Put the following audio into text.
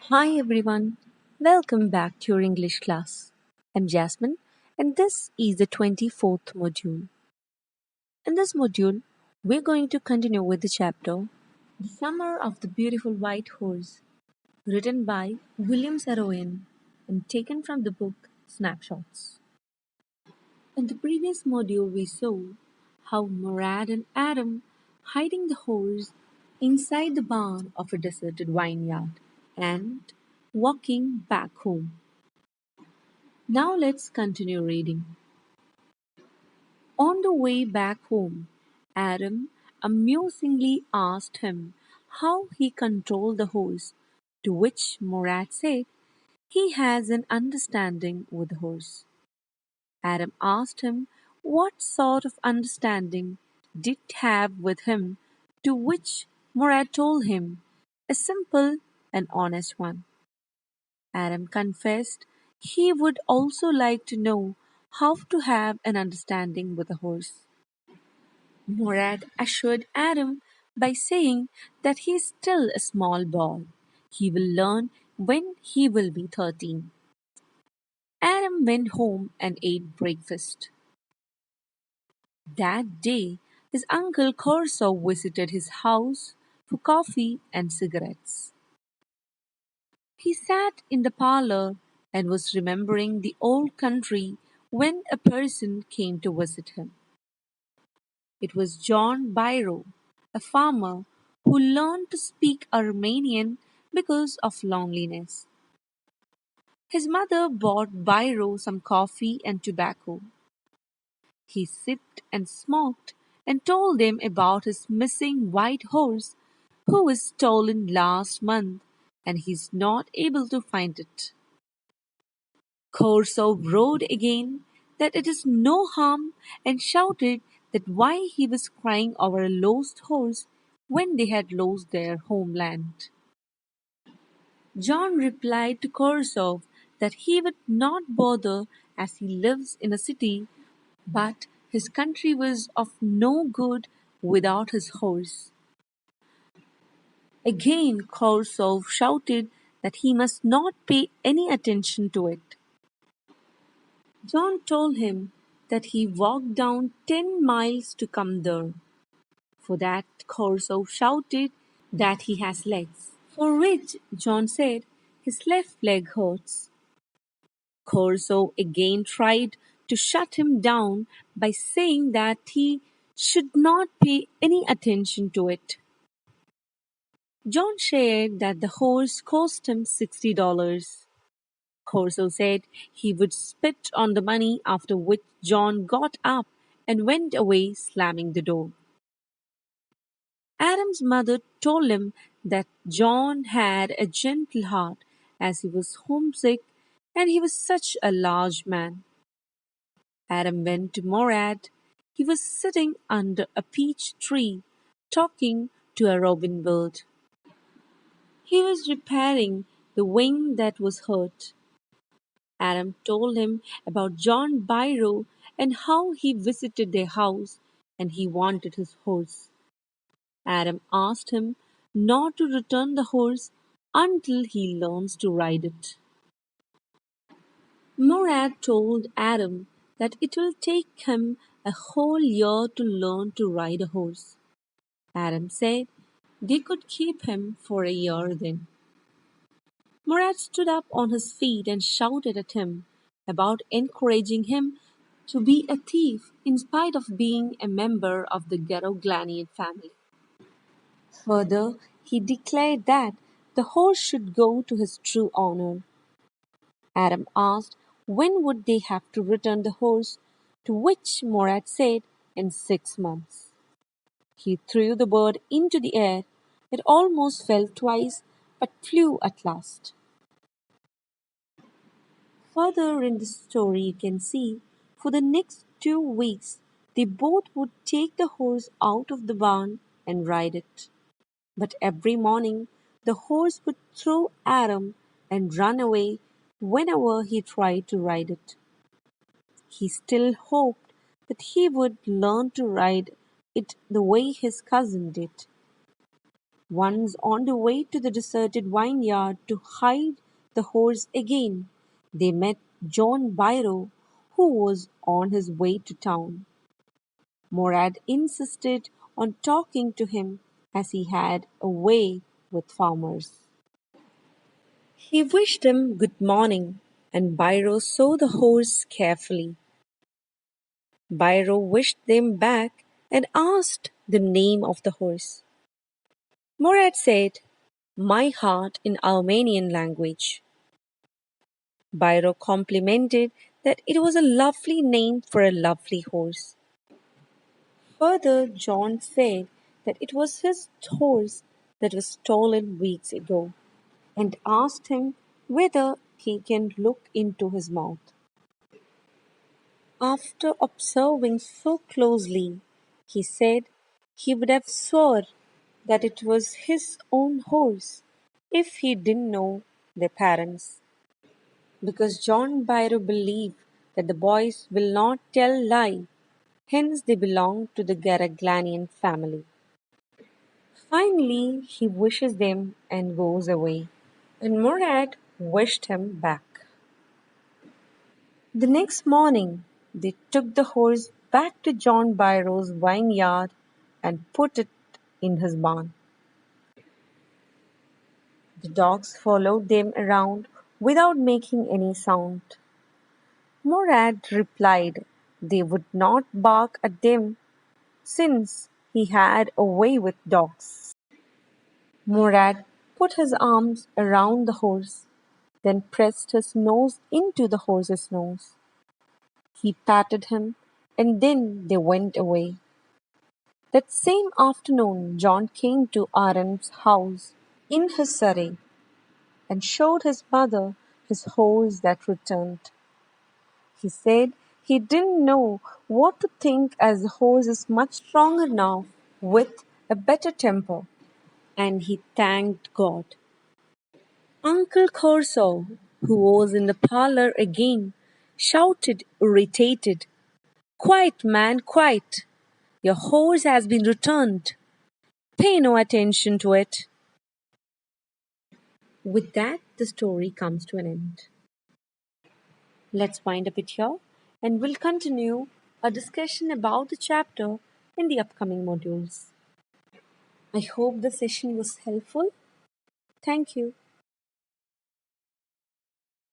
Hi everyone, welcome back to your English class. I'm Jasmine and this is the 24th module. In this module, we're going to continue with the chapter The Summer of the Beautiful White Horse, written by William Saroyan and taken from the book Snapshots. In the previous module, we saw how Murad and Adam hiding the horse inside the barn of a deserted vineyard and walking back home. Now let's continue reading. On the way back home, Adam amusingly asked him how he controlled the horse, to which Murad said he has an understanding with the horse. Adam asked him what sort of understanding did he have with him, to which Murad told him a simple and honest one. Adam confessed he would also like to know how to have an understanding with a horse. Murad assured Adam by saying that he is still a small boy. He will learn when he will be 13. Adam went home and ate breakfast. That day, his uncle Corso visited his house for coffee and cigarettes. He sat in the parlor and was remembering the old country when a person came to visit him. It was John Biro, a farmer who learned to speak Armenian because of loneliness. His mother bought Biro some coffee and tobacco. He sipped and smoked and told them about his missing white horse who was stolen last month and he's not able to find it. Korsov roared again that it is no harm and shouted that why he was crying over a lost horse when they had lost their homeland. John replied to Korsov that he would not bother as he lives in a city, but his country was of no good without his horse. Again Korsov shouted that he must not pay any attention to it. John told him that he walked down 10 miles to come there. For that Corso shouted that he has legs, for which John said his left leg hurts. Corso again tried to shut him down by saying that he should not pay any attention to it. John shared that the horse cost him $60. Corso said he would spit on the money, after which John got up and went away, slamming the door. Adam's mother told him that John had a gentle heart as he was homesick and he was such a large man. Adam went to Morad. He was sitting under a peach tree talking to a robin bird. He was repairing the wing that was hurt. Adam told him about John Biro and how he visited their house and he wanted his horse. Adam asked him not to return the horse until he learns to ride it. Murad told Adam that it will take him a whole year to learn to ride a horse. Adam said they could keep him for a year then. Murad stood up on his feet and shouted at him about encouraging him to be a thief in spite of being a member of the Garoglanian family. Further, he declared that the horse should go to his true owner. Adam asked when would they have to return the horse, to which Murad said in 6 months. He threw the bird into the air. It almost fell twice, but flew at last. Further in the story, you can see for the next 2 weeks they both would take the horse out of the barn and ride it. But every morning the horse would throw Adam and run away whenever he tried to ride it. He still hoped that he would learn to ride it the way his cousin did. Once on the way to the deserted vineyard to hide the horse again, they met John Biro, who was on his way to town. Morad insisted on talking to him as he had a way with farmers. He wished them good morning, and Biro saw the horse carefully. Biro wished them back and asked the name of the horse. Morad said, "My heart" in Armenian language. Biro complimented that it was a lovely name for a lovely horse. Further, John said that it was his horse that was stolen weeks ago, and asked him whether he can look into his mouth. After observing so closely, he said he would have swore that it was his own horse if he didn't know their parents. Because John Biro believed that the boys will not tell lie, hence they belong to the Garaglanian family. Finally, he wishes them and goes away, and Murad wished him back. The next morning, they took the horse back to John Byro's vineyard and put it in his barn. The dogs followed them around without making any sound. Murad replied they would not bark at them since he had a way with dogs. Murad put his arms around the horse, then pressed his nose into the horse's nose. He patted him, and then they went away. That same afternoon John came to Aaron's house in his surrey and showed his mother his horse that returned. He said he didn't know what to think as the horse is much stronger now with a better temper, and he thanked God. Uncle Corso, who was in the parlor again, shouted, irritated, "Quiet, man, quiet! Your horse has been returned. Pay no attention to it." With that, the story comes to an end. Let's wind up it here, and we'll continue a discussion about the chapter in the upcoming modules. I hope the session was helpful. Thank you.